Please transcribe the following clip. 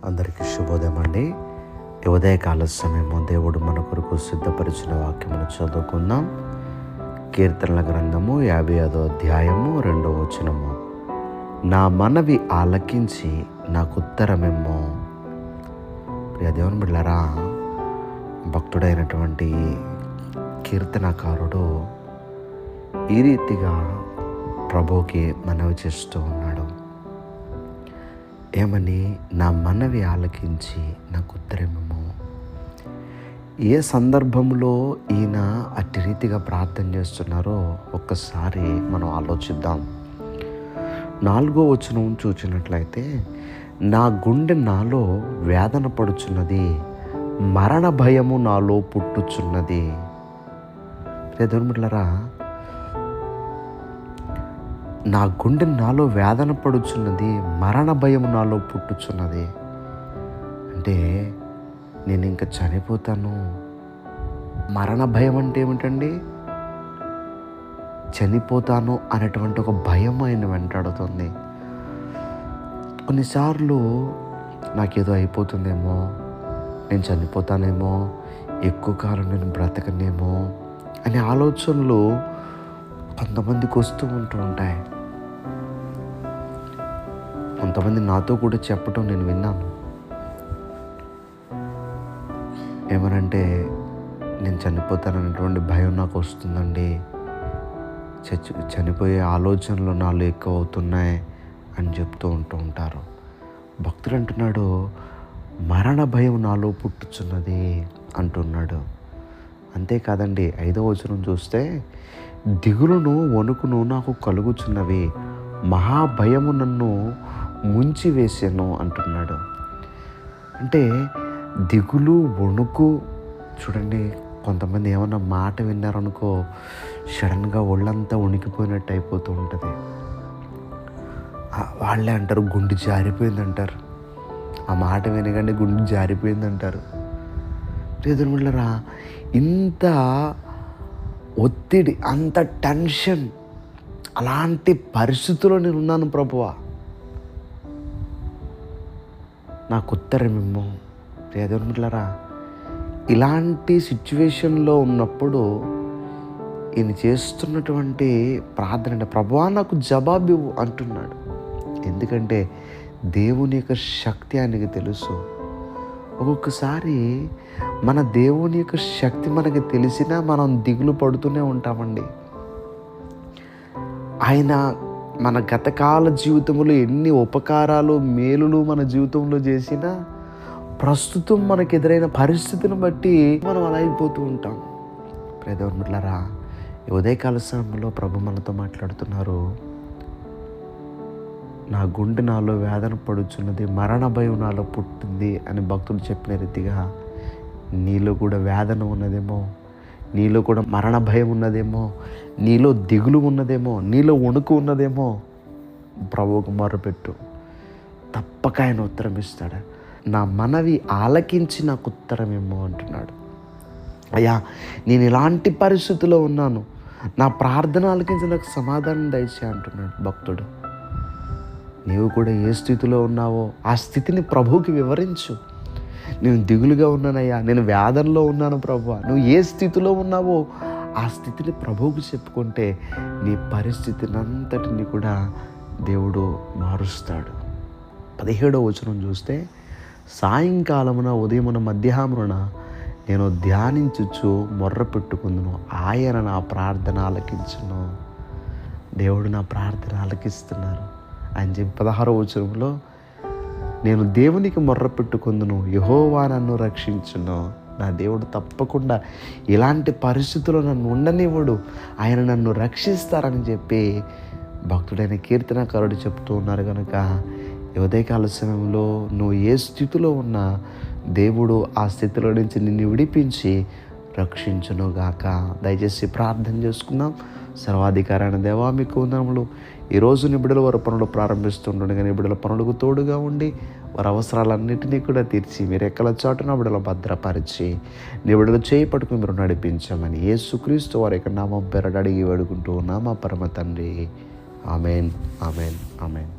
అందరికీ శుభోదయం అండి. ఉదయకాల సమయము దేవుడు మన కొరకు సిద్ధపరిచిన వాక్యమును చదువుకుందాం. కీర్తనల గ్రంథము 55వ అధ్యాయము 2వ వచనము. నా మనవి ఆలకించి నాకు ఉత్తరమేమో. ప్రియ దేవుని బిడ్డలారా, భక్తుడైనటువంటి కీర్తనకారుడు ఈ రీతిగా ప్రభువుకి మనవి చేస్తూ ఉన్నాడు. ఏమని? నా మనవి ఆలకించి నాకు ఉత్తరమేమో. ఏ సందర్భంలో ఈయన అట్టి రీతిగా ప్రార్థన చేస్తున్నారో ఒక్కసారి మనం ఆలోచిద్దాం. 4వ వచనం చూసినట్లయితే, నా గుండె నాలో వేదన పడుచున్నది, మరణ భయము నాలో పుట్టుచున్నది. దేవునిలా, నా గుండె నాలో వేదన పడుచున్నది, మరణ భయం నాలో పుట్టుచున్నది. అంటే నేను ఇంకా చనిపోతాను. మరణ భయం అంటే ఏమిటండి? చనిపోతాను అనేటువంటి ఒక భయం ఆయన వెంటాడుతుంది. కొన్నిసార్లు నాకేదో అయిపోతుందేమో, నేను చనిపోతానేమో, ఎక్కువ కాలం నేను బ్రతకనేమో అనే ఆలోచనలు కొంతమందికి వస్తూ ఉంటాయి. కొంతమంది నాతో కూడా చెప్పటం నేను విన్నాను. ఏమనంటే, నేను చనిపోతాననేటువంటి భయం నాకు వస్తుందండి, చనిపోయే ఆలోచనలు నాలో ఎక్కువ అవుతున్నాయి అని చెప్తూ ఉంటారు. భక్తుడు అంటున్నాడు, మరణ భయం నాలో పుట్టుచున్నది అంటున్నాడు. అంతేకాదండి, 5వ వచనం చూస్తే, దిగులును వణుకును నాకు కలుగుచున్నవి, మహాభయము నన్ను ముంచి వేసాను అంటున్నాడు. అంటే దిగులు, వణుకు. చూడండి, కొంతమంది ఏమన్నా మాట విన్నారనుకో, సడన్గా ఒళ్ళంతా వణికిపోయినట్టు అయిపోతూ ఉంటుంది. వాళ్ళే అంటారు గుండె జారిపోయిందంటారు. ఆ మాట వినగానే గుండె జారిపోయిందంటారు. లేదురా, ఇంత ఒత్తిడి, అంత టెన్షన్, అలాంటి పరిస్థితుల్లో నేను ఉన్నాను ప్రభువా, నాకు ఉత్తరమేమో. లేదురా, ఇలాంటి సిచ్యువేషన్లో ఉన్నప్పుడు ఈయన చేస్తున్నటువంటి ప్రార్థన అంటే, ప్రభువా నాకు జవాబు అంటున్నాడు. ఎందుకంటే దేవుని యొక్క శక్తి ఆయనకి తెలుసు. ఒక్కొక్కసారి మన దేవుని యొక్క శక్తి మనకి తెలిసినా మనం దిగులు పడుతూనే ఉంటామండి. ఆయన మన గతకాల జీవితంలో ఎన్ని ఉపకారాలు, మేలులు మన జీవితంలో చేసినా, ప్రస్తుతం మనకు ఎదురైన పరిస్థితిని బట్టి మనం అలా అయిపోతూ ఉంటాం. ప్రియదేవులారా, ఈ ఉదయకాల సమయంలో ప్రభు మనతో మాట్లాడుతున్నారు. నా గుండె నాలో వేదన పడుచున్నది, మరణ భయం నాలో పుట్టింది అని భక్తులు చెప్పిన రీతిగా నీలో కూడా వేదన ఉన్నదేమో, నీలో కూడా మరణ భయం ఉన్నదేమో, నీలో దిగులు ఉన్నదేమో, నీలో వణుకు ఉన్నదేమో. ప్రభువుకు మొర్రపెట్టు, తప్పక ఆయన ఉత్తరం ఇస్తాడు. నా మనవి ఆలకించి నాకు ఉత్తరమేమో అంటున్నాడు. అయ్యా, నేను ఇలాంటి పరిస్థితిలో ఉన్నాను, నా ప్రార్థన ఆలకించి నాకు సమాధానం దయచే అంటున్నాడు భక్తుడు. నీవు కూడా ఏ స్థితిలో ఉన్నావో ఆ స్థితిని ప్రభువుకి వివరించు. నేను దిగులుగా ఉన్నానయ్యా, నేను వేదనలో ఉన్నాను ప్రభువా. నువ్వు ఏ స్థితిలో ఉన్నావో ఆ స్థితిని ప్రభువుకు చెప్పుకుంటే నీ పరిస్థితిని అంతటిని కూడా దేవుడు మారుస్తాడు. 17వ వచనం చూస్తే, సాయంకాలమున ఉదయమున మధ్యాహ్నమున నేను ధ్యానించుచు మొర్ర పెట్టుకుందును, ఆయన నా ప్రార్థన ఆలకించును. దేవుడు నా ప్రార్థన ఆలకిస్తున్నారు అని చెప్పి 16వ వచనంలో, నేను దేవునికి మొర్ర పెట్టుకుందును, యెహోవా నన్ను రక్షించును. నా దేవుడు తప్పకుండా ఇలాంటి పరిస్థితుల్లో నన్ను ఉండనివ్వడు, ఆయన నన్ను రక్షిస్తారని చెప్పి భక్తుడైన కీర్తనకారుడు చెప్తూ ఉన్నారు. కనుక ఈ ఉదయకాల సమయంలో నువ్వు ఏ స్థితిలో ఉన్నా దేవుడు ఆ స్థితిలో నుంచి నిన్ను విడిపించి రక్షించునుగాక. దయచేసి ప్రార్థన చేసుకుందాం. సర్వాధికారైన దేవా, మీకు వందనములు. ఈరోజు నీ బిడ్డలు వారి పనులు ప్రారంభిస్తుండగా నీ బిడ్డల పనులకు తోడుగా ఉండి వారి అవసరాలన్నింటినీ కూడా తీర్చి మీరు ఎక్కల చాటున బిడ్డలు భద్రపరిచి నీ బిడ్డలు చేయి పట్టుకుని మీరు నడిపించమని యేసుక్రీస్తు వారి యొక్క నామం పేరట అడిగి వేడుకుంటూ ఉన్నాం మా పరమ తండ్రి. Amen, amen, amen.